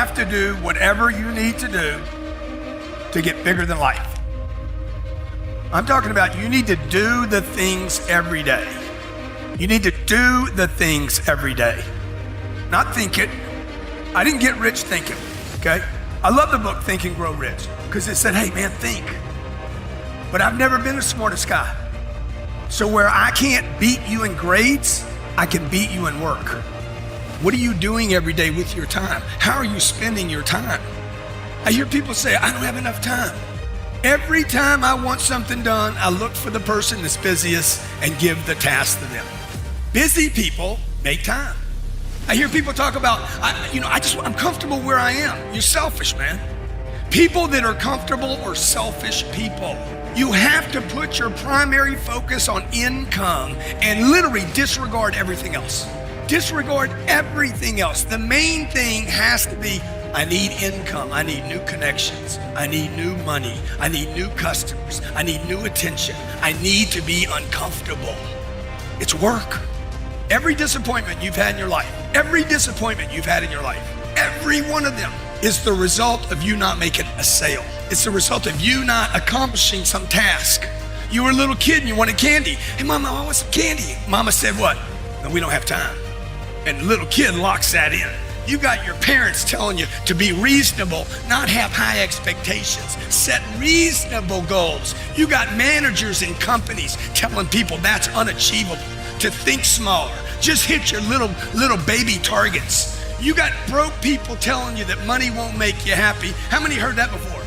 have to do whatever you need to do to get bigger than life. I'm talking about you need to do the things every day. You need to do the things every day. Not think it. I didn't get rich thinking, okay? I love the book Think and Grow Rich because it said, hey man, think. But I've never been the smartest guy. So where I can't beat you in grades, I can beat you in work. What are you doing every day with your time? How are you spending your time? I hear people say, I don't have enough time. Every time I want something done, I look for the person that's busiest and give the task to them. Busy people make time. I hear people talk about, I'm comfortable where I am. You're selfish, man. People that are comfortable are selfish people. You have to put your primary focus on income and literally disregard everything else. Disregard everything else. The main thing has to be, I need income. I need new connections. I need new money. I need new customers. I need new attention. I need to be uncomfortable. It's work. Every disappointment you've had in your life, every one of them is the result of you not making a sale. It's the result of you not accomplishing some task. You were a little kid and you wanted candy. Hey, Mama, I want some candy. Mama said what? No, we don't have time. And the little kid locks that in. You got your parents telling you to be reasonable, not have high expectations, set reasonable goals. You got managers in companies telling people that's unachievable, to think smaller, just hit your little baby targets. You got broke people telling you that money won't make you happy. How many heard that before?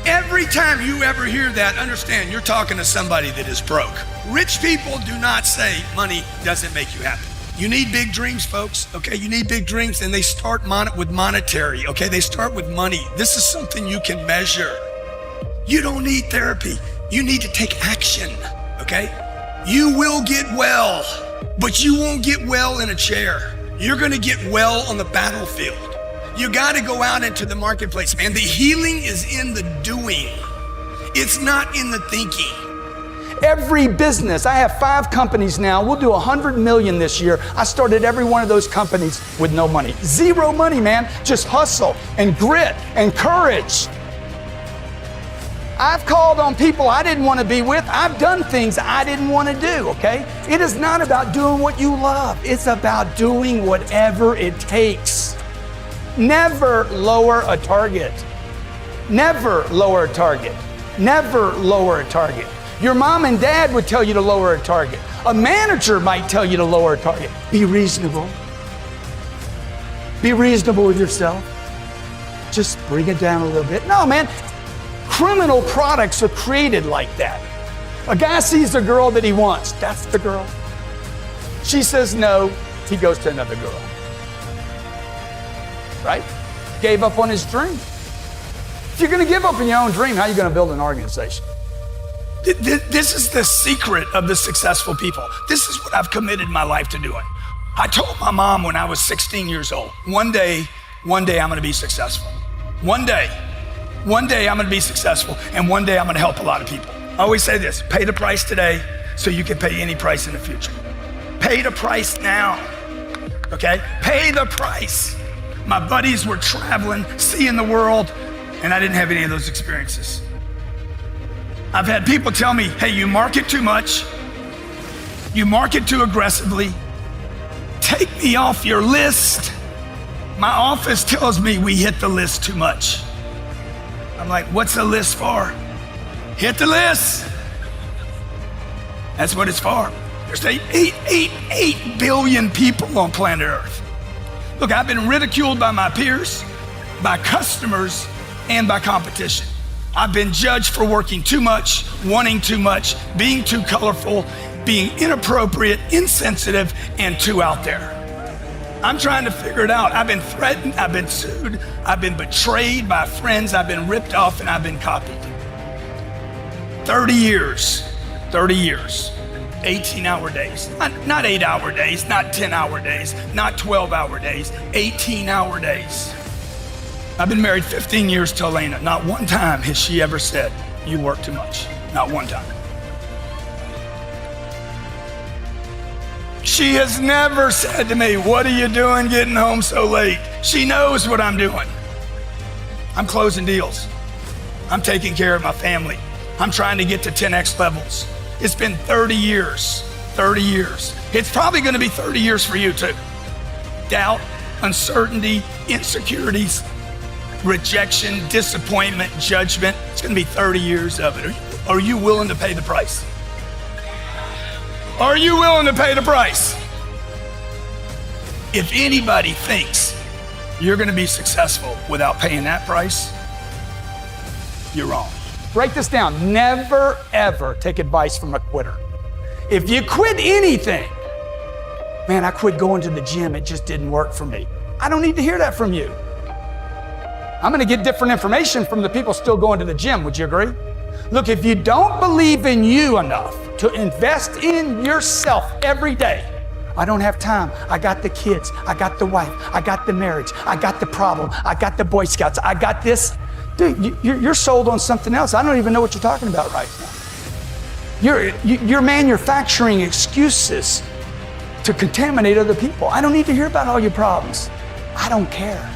Every time you ever hear that, understand you're talking to somebody that is broke. Rich people do not say money doesn't make you happy. You need big dreams, folks, okay? You need big dreams, and they start with monetary, okay? They start with money. This is something you can measure. You don't need therapy. You need to take action, okay? You will get well, but you won't get well in a chair. You're gonna get well on the battlefield. You gotta go out into the marketplace, man. The healing is in the doing. It's not in the thinking. Every business, I have 5 companies now. We'll do 100 million this year. I started every one of those companies with no money. Zero money, man. Just hustle and grit and courage. I've called on people I didn't want to be with. I've done things I didn't want to do, okay? It is not about doing what you love. It's about doing whatever it takes. Never lower a target. Never lower a target. Never lower a target. Your mom and dad would tell you to lower a target. A manager might tell you to lower a target. Be reasonable. Be reasonable with yourself. Just bring it down a little bit. No, man. Criminal products are created like that. A guy sees a girl that he wants. That's the girl. She says no. He goes to another girl. Right? Gave up on his dream. If you're going to give up on your own dream, how are you going to build an organization? This is the secret of the successful people. This is what I've committed my life to doing. I told my mom when I was 16 years old, one day I'm gonna be successful. One day I'm gonna be successful, and one day I'm gonna help a lot of people. I always say this, pay the price today so you can pay any price in the future. Pay the price now, okay? Pay the price. My buddies were traveling, seeing the world, and I didn't have any of those experiences. I've had people tell me, hey, you market too much. You market too aggressively. Take me off your list. My office tells me we hit the list too much. I'm like, what's the list for? Hit the list. That's what it's for. There's 8 billion people on planet Earth. Look, I've been ridiculed by my peers, by customers, and by competition. I've been judged for working too much, wanting too much, being too colorful, being inappropriate, insensitive, and too out there. I'm trying to figure it out. I've been threatened, I've been sued, I've been betrayed by friends, I've been ripped off, and I've been copied. 30 years, 18-hour days. Not 8-hour days, not 10-hour days, not 12-hour days, 18-hour days. I've been married 15 years to Elena. Not one time has she ever said, you work too much. Not one time. She has never said to me, what are you doing getting home so late? She knows what I'm doing. I'm closing deals. I'm taking care of my family. I'm trying to get to 10x levels. It's been 30 years, 30 years. It's probably gonna be 30 years for you too. Doubt, uncertainty, insecurities, rejection, disappointment, judgment. It's gonna be 30 years of it. Are you willing to pay the price? Are you willing to pay the price? If anybody thinks you're gonna be successful without paying that price, you're wrong. Write this down. Never, ever take advice from a quitter. If you quit anything, man, I quit going to the gym, it just didn't work for me. I don't need to hear that from you. I'm gonna get different information from the people still going to the gym. Would you agree? Look, if you don't believe in you enough to invest in yourself every day, I don't have time. I got the kids. I got the wife. I got the marriage. I got the problem. I got the Boy Scouts. I got this. Dude, you're sold on something else. I don't even know what you're talking about right now. You're manufacturing excuses to contaminate other people. I don't need to hear about all your problems. I don't care.